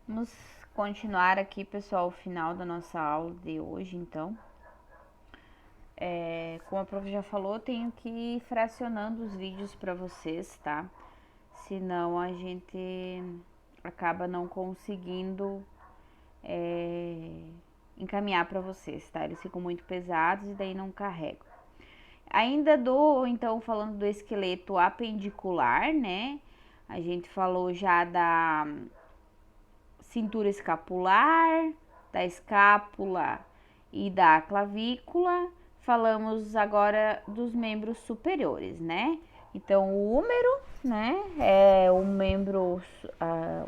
Vamos continuar aqui, pessoal, o final da nossa aula de hoje, então. Como a prof já falou, eu tenho que ir fracionando os vídeos para vocês, tá? Senão a gente acaba não conseguindo encaminhar para vocês, tá? Eles ficam muito pesados e daí não carregam. Ainda então, falando do esqueleto apendicular, né? A gente falou já da cintura escapular, da escápula e da clavícula. Falamos agora dos membros superiores, né? Então, o húmero, né, é o membro,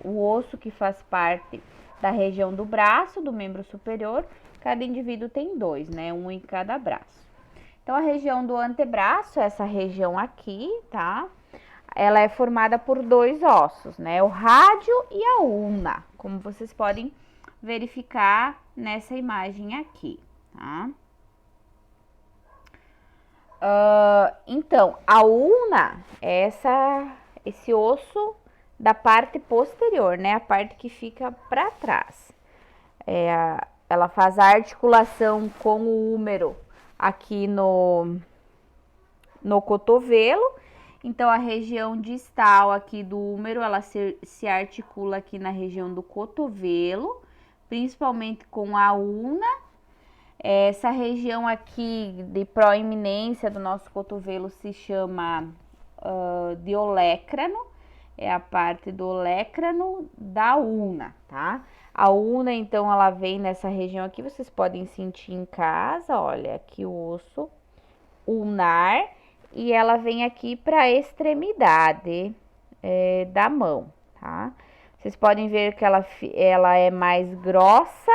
o osso que faz parte da região do braço, do membro superior. Cada indivíduo tem dois, né, um em cada braço. Então, a região do antebraço, essa região aqui, tá? Ela é formada por dois ossos, né? O rádio e a ulna, como vocês podem verificar nessa imagem aqui, tá? Então, a ulna é esse osso da parte posterior, né? A parte que fica para trás. Ela faz a articulação com o húmero aqui no cotovelo. Então, a região distal aqui do húmero, ela se articula aqui na região do cotovelo, principalmente com a ulna. Essa região aqui de proeminência do nosso cotovelo se chama de olecrano, é a parte do olecrano da ulna, tá? A ulna, então, ela vem nessa região aqui, vocês podem sentir em casa, olha, aqui o osso ulnar, e ela vem aqui para a extremidade da mão, tá? Vocês podem ver que ela é mais grossa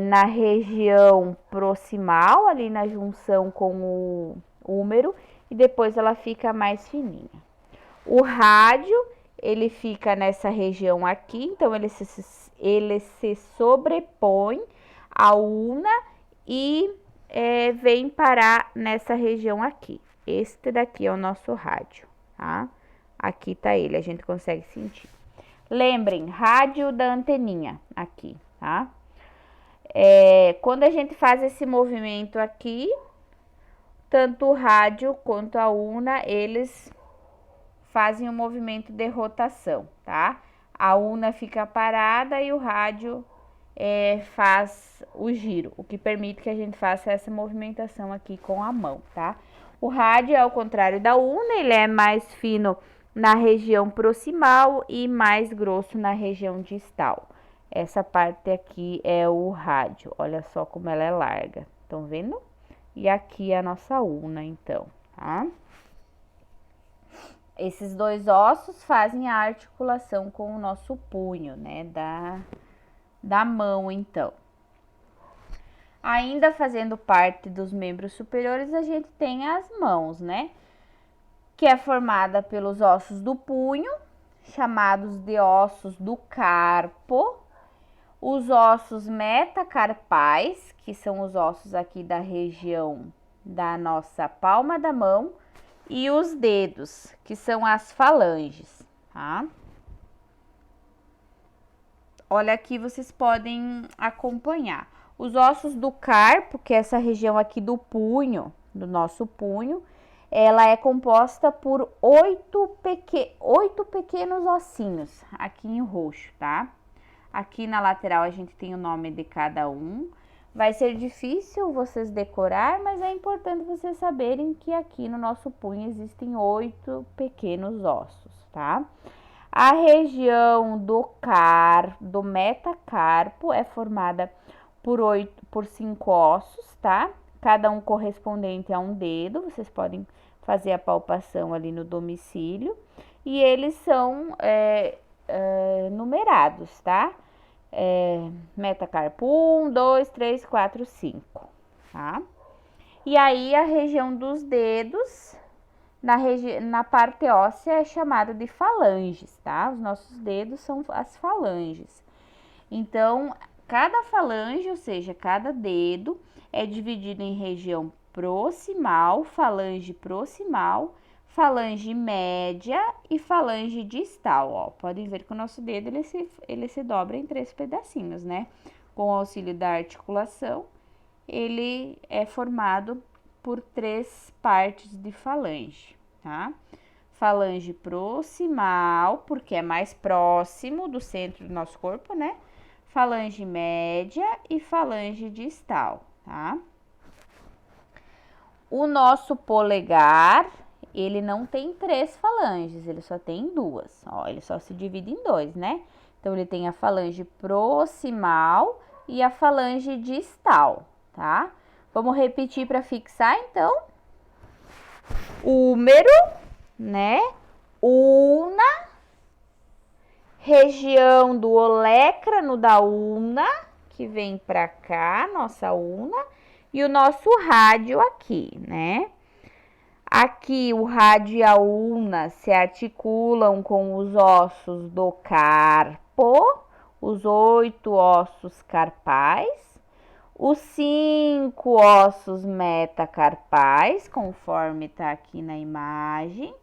na região proximal, ali na junção com o húmero, e depois ela fica mais fininha. O rádio, ele fica nessa região aqui, então ele se sobrepõe à ulna e vem parar nessa região aqui. Este daqui é o nosso rádio, tá? Aqui tá ele, a gente consegue sentir. Lembrem, rádio da anteninha aqui, tá? Quando a gente faz esse movimento aqui, tanto o rádio quanto a ulna, eles fazem o movimento de rotação, tá? A ulna fica parada e o rádio faz o giro, o que permite que a gente faça essa movimentação aqui com a mão, tá? O rádio, ao contrário da ulna, ele é mais fino na região proximal e mais grosso na região distal. Essa parte aqui é o rádio, olha só como ela é larga, estão vendo? E aqui é a nossa ulna, então, tá? Esses dois ossos fazem a articulação com o nosso punho, né, da mão, então. Ainda fazendo parte dos membros superiores, a gente tem as mãos, né? Que é formada pelos ossos do punho, chamados de ossos do carpo, os ossos metacarpais, que são os ossos aqui da região da nossa palma da mão, e os dedos, que são as falanges, tá? Olha aqui, vocês podem acompanhar. Os ossos do carpo, que é essa região aqui do punho, do nosso punho, ela é composta por 8 pequenos ossinhos, aqui em roxo, tá? Aqui na lateral a gente tem o nome de cada um. Vai ser difícil vocês decorar, mas é importante vocês saberem que aqui no nosso punho existem 8 pequenos ossos, tá? A região do metacarpo é formada por 5 ossos, tá? Cada um correspondente a um dedo. Vocês podem fazer a palpação ali no domicílio. E eles são numerados, tá? Metacarpo 1, 2, 3, 4, 5, tá? E aí a região dos dedos, na parte óssea, é chamada de falanges, tá? Os nossos dedos são as falanges. Então, cada falange, ou seja, cada dedo, é dividido em região proximal, falange média e falange distal, ó. Podem ver que o nosso dedo, ele se dobra em 3 pedacinhos, né? Com o auxílio da articulação, ele é formado por 3 partes de falange, tá? Falange proximal, porque é mais próximo do centro do nosso corpo, né? Falange média e falange distal, tá? O nosso polegar, ele não tem 3 falanges, ele só tem 2, ó, ele só se divide em 2, né? Então, ele tem a falange proximal e a falange distal, tá? Vamos repetir para fixar, então. Húmero, né? Ulna, região do olecrano da ulna, que vem para cá, nossa ulna, e o nosso rádio aqui, né? Aqui o rádio e a ulna se articulam com os ossos do carpo, os 8 ossos carpais, os 5 ossos metacarpais, conforme está aqui na imagem,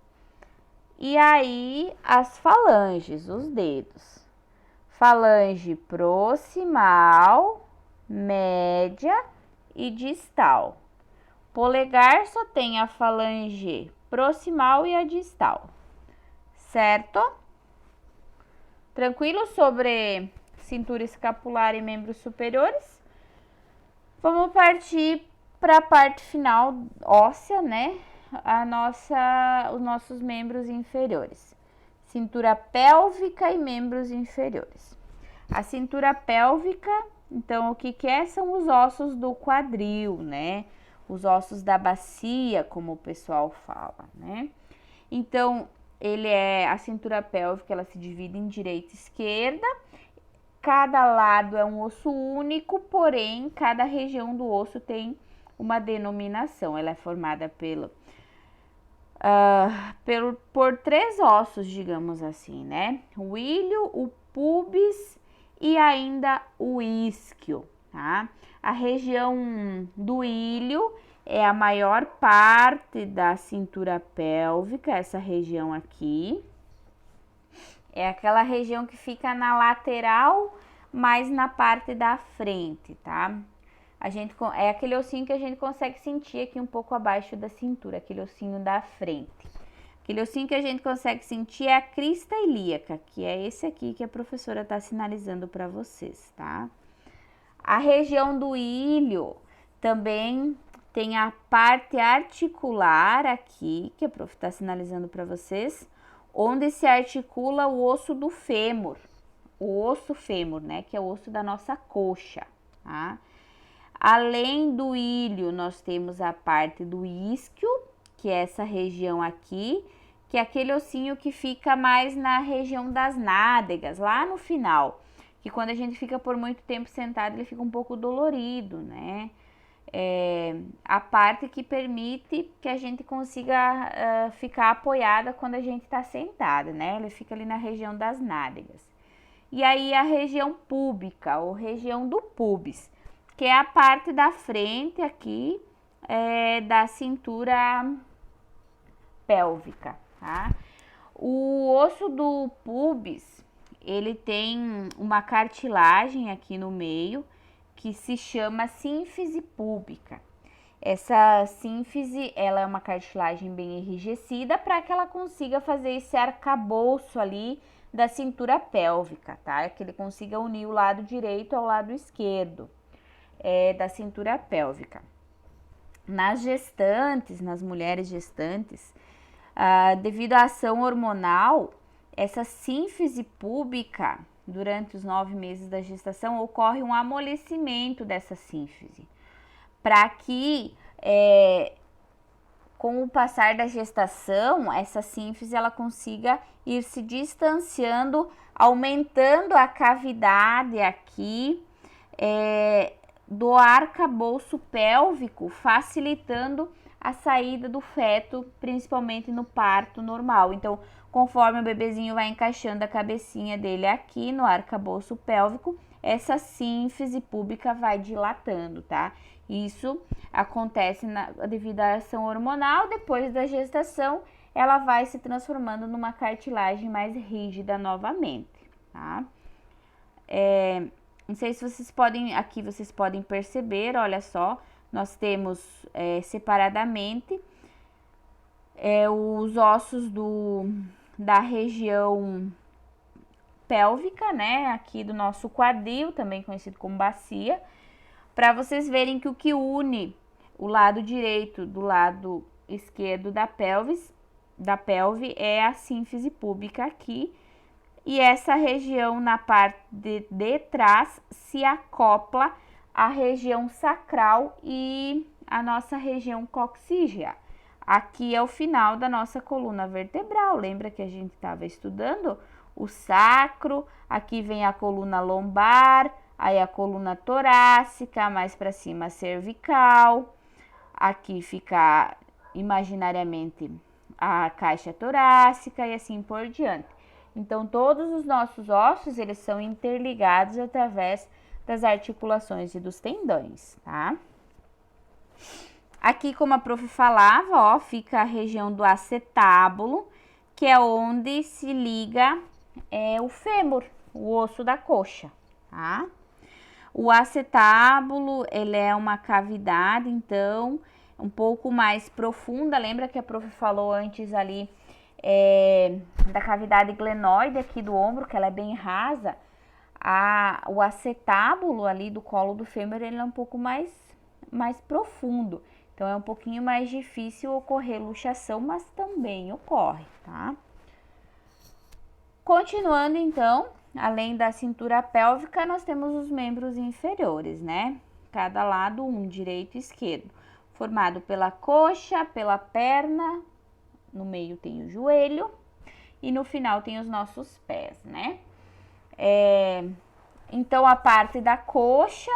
e aí as falanges, os dedos. Falange proximal, média e distal. Polegar só tem a falange proximal e a distal, certo? Tranquilo sobre cintura escapular e membros superiores? Vamos partir para a parte final óssea, né? Os nossos membros inferiores. Cintura pélvica e membros inferiores. A cintura pélvica, então, o que é? São os ossos do quadril, né? Os ossos da bacia, como o pessoal fala, né? Então, a cintura pélvica, ela se divide em direita e esquerda. Cada lado é um osso único, porém, cada região do osso tem uma denominação. Ela é formada por 3 ossos, digamos assim, né? O ilho, o pubis e ainda o isquio, tá? A região do ilho é a maior parte da cintura pélvica, essa região aqui. É aquela região que fica na lateral, mas na parte da frente, tá? É aquele ossinho que a gente consegue sentir aqui um pouco abaixo da cintura, aquele ossinho da frente. Aquele ossinho que a gente consegue sentir é a crista ilíaca, que é esse aqui que a professora está sinalizando para vocês, tá? A região do ilho também tem a parte articular aqui, que a prof está sinalizando para vocês, onde se articula o osso do fêmur, o osso fêmur, né, que é o osso da nossa coxa, tá? Além do ilho, nós temos a parte do isquio, que é essa região aqui, que é aquele ossinho que fica mais na região das nádegas, lá no final, que quando a gente fica por muito tempo sentado, ele fica um pouco dolorido, né? A parte que permite que a gente consiga ficar apoiada quando a gente está sentada, né? Ele fica ali na região das nádegas. E aí a região púbica, ou região do pubis, que é a parte da frente aqui da cintura pélvica, tá? O osso do pubis, ele tem uma cartilagem aqui no meio, que se chama sínfise púbica. Essa sínfise, ela é uma cartilagem bem enrijecida para que ela consiga fazer esse arcabouço ali da cintura pélvica, tá? Que ele consiga unir o lado direito ao lado esquerdo da cintura pélvica. Nas gestantes, nas mulheres gestantes, devido à ação hormonal, essa sínfise púbica, durante os 9 meses da gestação, ocorre um amolecimento dessa sínfise, para que, com o passar da gestação, essa sínfise ela consiga ir se distanciando, aumentando a cavidade aqui do arcabouço pélvico, facilitando a saída do feto, principalmente no parto normal. Então, conforme o bebezinho vai encaixando a cabecinha dele aqui no arcabouço pélvico, essa sínfise púbica vai dilatando, tá? Isso acontece devido à ação hormonal. Depois da gestação, ela vai se transformando numa cartilagem mais rígida novamente, tá? Não sei se vocês podem perceber, olha só, nós temos separadamente os ossos da região pélvica, né? Aqui do nosso quadril, também conhecido como bacia, para vocês verem que o que une o lado direito do lado esquerdo da pelve é a sínfise púbica aqui, e essa região na parte de trás se acopla à região sacral e a nossa região coxígea. Aqui é o final da nossa coluna vertebral, lembra que a gente estava estudando o sacro, aqui vem a coluna lombar, aí a coluna torácica, mais para cima a cervical, aqui fica imaginariamente a caixa torácica e assim por diante. Então, todos os nossos ossos, eles são interligados através das articulações e dos tendões, tá? Aqui, como a prof falava, ó, fica a região do acetábulo, que é onde se liga o fêmur, o osso da coxa, tá? O acetábulo, ele é uma cavidade, então, um pouco mais profunda. Lembra que a prof falou antes ali da cavidade glenoide aqui do ombro, que ela é bem rasa. O acetábulo ali do colo do fêmur, ele é um pouco mais profundo. Então, é um pouquinho mais difícil ocorrer luxação, mas também ocorre, tá? Continuando, então, além da cintura pélvica, nós temos os membros inferiores, né? Cada lado, um, direito e esquerdo. Formado pela coxa, pela perna, no meio tem o joelho e no final tem os nossos pés, né? Então, a parte da coxa,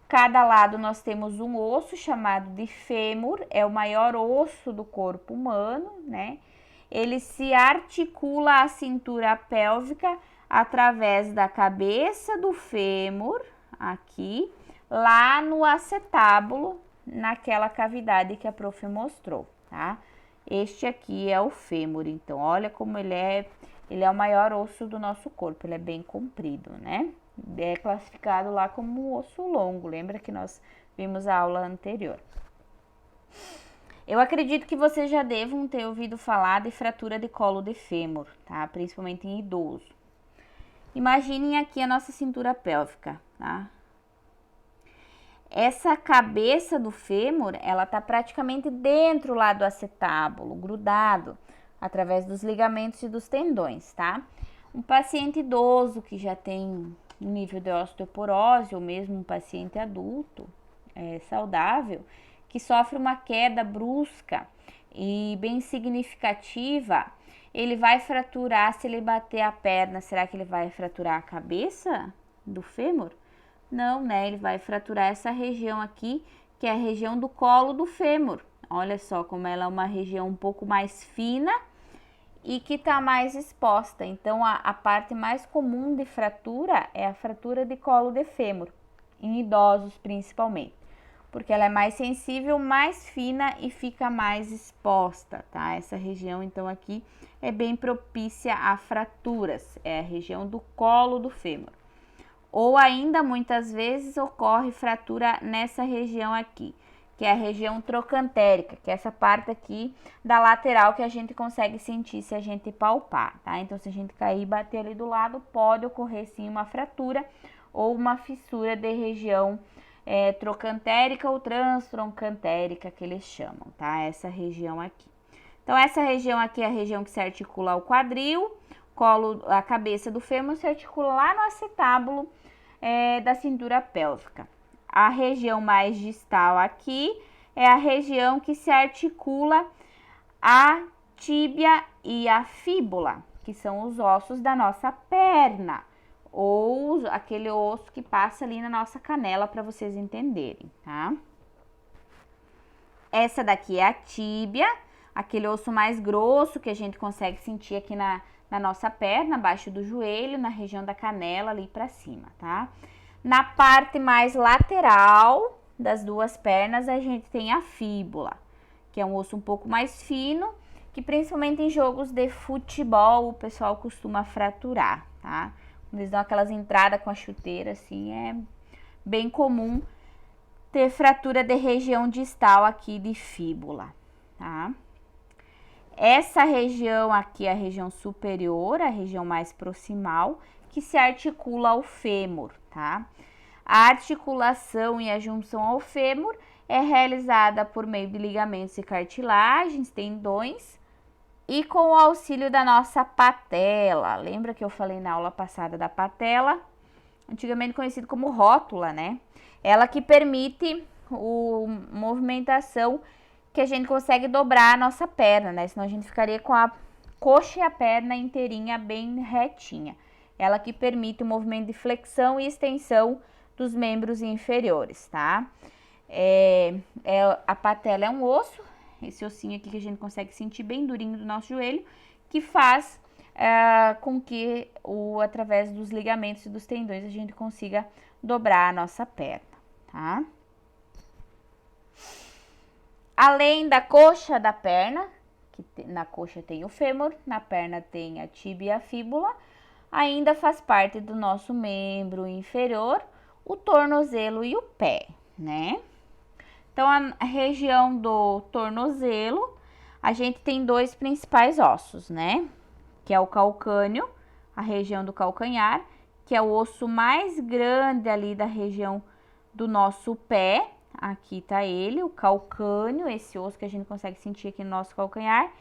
cada lado nós temos um osso chamado de fêmur, é o maior osso do corpo humano, né? Ele se articula à cintura pélvica através da cabeça do fêmur, aqui, lá no acetábulo, naquela cavidade que a prof mostrou, tá? Este aqui é o fêmur, então, olha como ele é o maior osso do nosso corpo, ele é bem comprido, né? É classificado lá como osso longo, lembra que nós vimos a aula anterior. Eu acredito que vocês já devam ter ouvido falar de fratura de colo de fêmur, tá? Principalmente em idoso. Imaginem aqui a nossa cintura pélvica, tá? Essa cabeça do fêmur, ela tá praticamente dentro lá do acetábulo, grudado, através dos ligamentos e dos tendões, tá? Um paciente idoso que já tem um nível de osteoporose, ou mesmo um paciente adulto, saudável, que sofre uma queda brusca e bem significativa, ele vai fraturar, se ele bater a perna, será que ele vai fraturar a cabeça do fêmur? Não, né? Ele vai fraturar essa região aqui, que é a região do colo do fêmur. Olha só como ela é uma região um pouco mais fina e que está mais exposta. Então, a parte mais comum de fratura é a fratura de colo de fêmur, em idosos principalmente, porque ela é mais sensível, mais fina e fica mais exposta, tá? Essa região, então, aqui é bem propícia a fraturas, é a região do colo do fêmur. Ou ainda, muitas vezes, ocorre fratura nessa região aqui, que é a região trocantérica, que é essa parte aqui da lateral que a gente consegue sentir se a gente palpar, tá? Então, se a gente cair e bater ali do lado, pode ocorrer sim uma fratura ou uma fissura de região trocantérica ou transtroncantérica, que eles chamam, tá? Essa região aqui. Então, essa região aqui é a região que se articula ao quadril, a cabeça do fêmur se articula lá no acetábulo da cintura pélvica. A região mais distal aqui é a região que se articula a tíbia e a fíbula, que são os ossos da nossa perna, ou aquele osso que passa ali na nossa canela, para vocês entenderem, tá? Essa daqui é a tíbia, aquele osso mais grosso que a gente consegue sentir aqui na nossa perna, abaixo do joelho, na região da canela ali para cima, tá? Na parte mais lateral das duas pernas, a gente tem a fíbula, que é um osso um pouco mais fino que principalmente em jogos de futebol o pessoal costuma fraturar, tá? Quando eles dão aquelas entradas com a chuteira, assim, é bem comum ter fratura de região distal aqui de fíbula, tá? Essa região aqui é a região superior, a região mais proximal, que se articula ao fêmur, tá? A articulação e a junção ao fêmur é realizada por meio de ligamentos e cartilagens, tendões, e com o auxílio da nossa patela. Lembra que eu falei na aula passada da patela? Antigamente conhecido como rótula, né? Ela que permite a movimentação que a gente consegue dobrar a nossa perna, né? Senão a gente ficaria com a coxa e a perna inteirinha bem retinha. Ela que permite o movimento de flexão e extensão dos membros inferiores, tá? A patela é um osso, esse ossinho aqui que a gente consegue sentir bem durinho do nosso joelho, que faz com que através dos ligamentos e dos tendões a gente consiga dobrar a nossa perna, tá? Além da coxa da perna, que na coxa tem o fêmur, na perna tem a tíbia e a fíbula, ainda faz parte do nosso membro inferior o tornozelo e o pé, né? Então, a região do tornozelo, a gente tem dois principais ossos, né? Que é o calcâneo, a região do calcanhar, que é o osso mais grande ali da região do nosso pé. Aqui tá ele, o calcâneo, esse osso que a gente consegue sentir aqui no nosso calcanhar.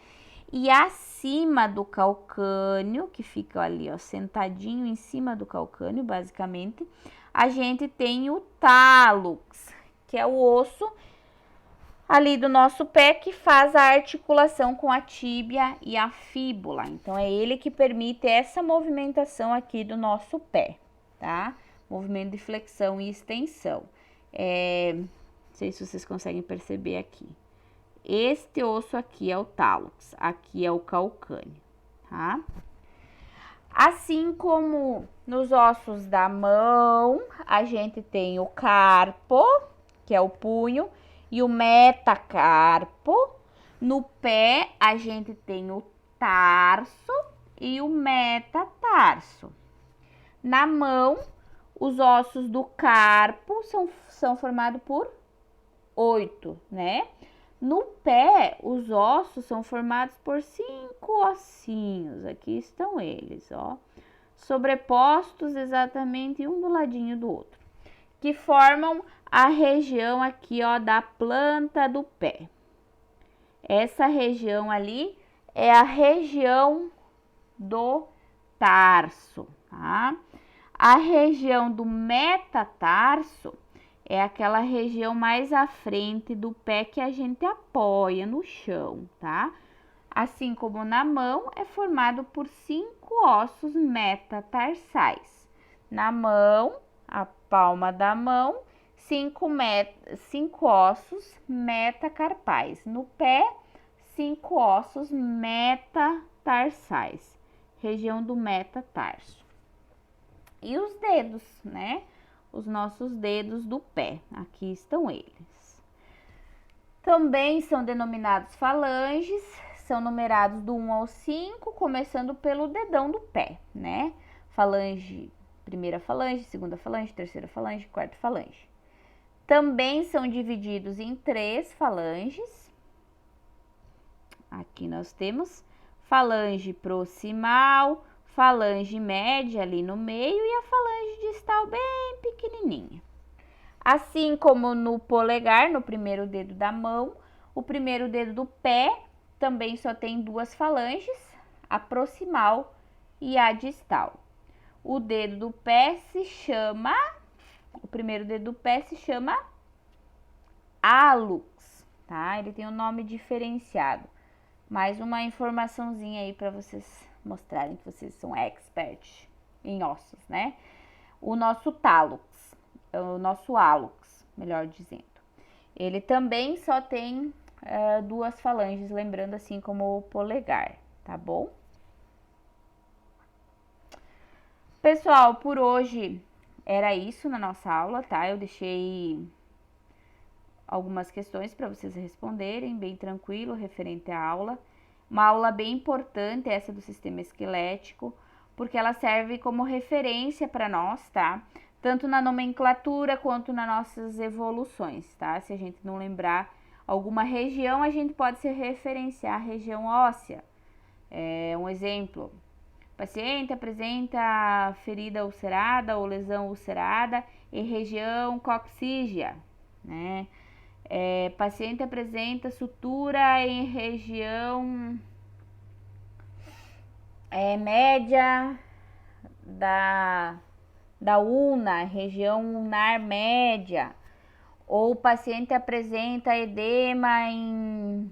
E acima do calcâneo, que fica ali, ó, sentadinho em cima do calcâneo, basicamente, a gente tem o tálux, que é o osso ali do nosso pé que faz a articulação com a tíbia e a fíbula. Então, é ele que permite essa movimentação aqui do nosso pé, tá? Movimento de flexão e extensão. Não sei se vocês conseguem perceber aqui. Este osso aqui é o tálux, aqui é o calcâneo, tá? Assim como nos ossos da mão, a gente tem o carpo, que é o punho, e o metacarpo. No pé, a gente tem o tarso e o metatarso. Na mão, os ossos do carpo são formados por 8, né? No pé, os ossos são formados por 5 ossinhos. Aqui estão eles, ó. Sobrepostos exatamente um do ladinho do outro. Que formam a região aqui, ó, da planta do pé. Essa região ali é a região do tarso, tá? A região do metatarso é aquela região mais à frente do pé que a gente apoia no chão, tá? Assim como na mão, é formado por 5 ossos metatarsais. Na mão, a palma da mão, 5 ossos metacarpais. No pé, 5 ossos metatarsais, região do metatarso. E os dedos, né? Os nossos dedos do pé, aqui estão eles. Também são denominados falanges, são numerados do 1 ao 5, começando pelo dedão do pé, né? Falange, primeira falange, segunda falange, terceira falange, quarta falange. Também são divididos em 3 falanges. Aqui nós temos falange proximal, falange média ali no meio e a falange distal bem pequenininha. Assim como no polegar, no primeiro dedo da mão, o primeiro dedo do pé também só tem 2 falanges, a proximal e a distal. O dedo do pé se chama, o primeiro dedo do pé se chama hálux, tá? Ele tem um nome diferenciado. Mais uma informaçãozinha aí para vocês mostrarem que vocês são experts em ossos, né? O nosso tálux, o nosso hálux, melhor dizendo. Ele também só tem 2 falanges, lembrando assim como o polegar, tá bom? Pessoal, por hoje era isso na nossa aula, tá? Eu deixei algumas questões para vocês responderem, bem tranquilo, referente à aula. Uma aula bem importante essa do sistema esquelético, porque ela serve como referência para nós, tá? Tanto na nomenclatura quanto nas nossas evoluções, tá? Se a gente não lembrar alguma região, a gente pode se referenciar à região óssea. Um exemplo: paciente apresenta ferida ulcerada ou lesão ulcerada em região coxígea, né? Paciente apresenta sutura em região média da ulna, região ulnar média. Ou o paciente apresenta edema em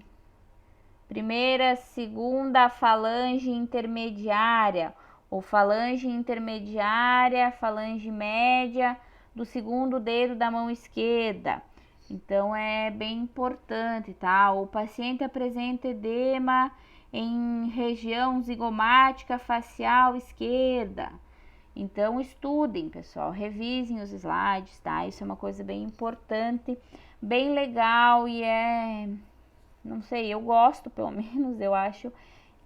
primeira, segunda falange intermediária, ou falange intermediária, falange média do segundo dedo da mão esquerda. Então é bem importante, tá? O paciente apresenta edema em região zigomática facial esquerda. Então estudem, pessoal, revisem os slides, tá? Isso é uma coisa bem importante, bem legal e não sei, eu gosto, pelo menos, eu acho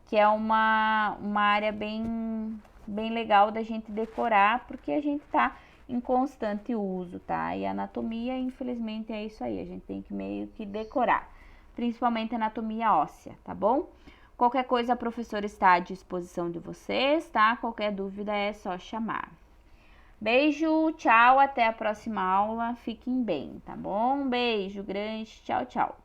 que é uma área bem legal da gente decorar, porque a gente tá em constante uso, tá? E anatomia, infelizmente, é isso aí, a gente tem que meio que decorar, principalmente anatomia óssea, tá bom? Qualquer coisa, a professora está à disposição de vocês, tá? Qualquer dúvida é só chamar. Beijo, tchau, até a próxima aula, fiquem bem, tá bom? Um beijo grande, tchau, tchau.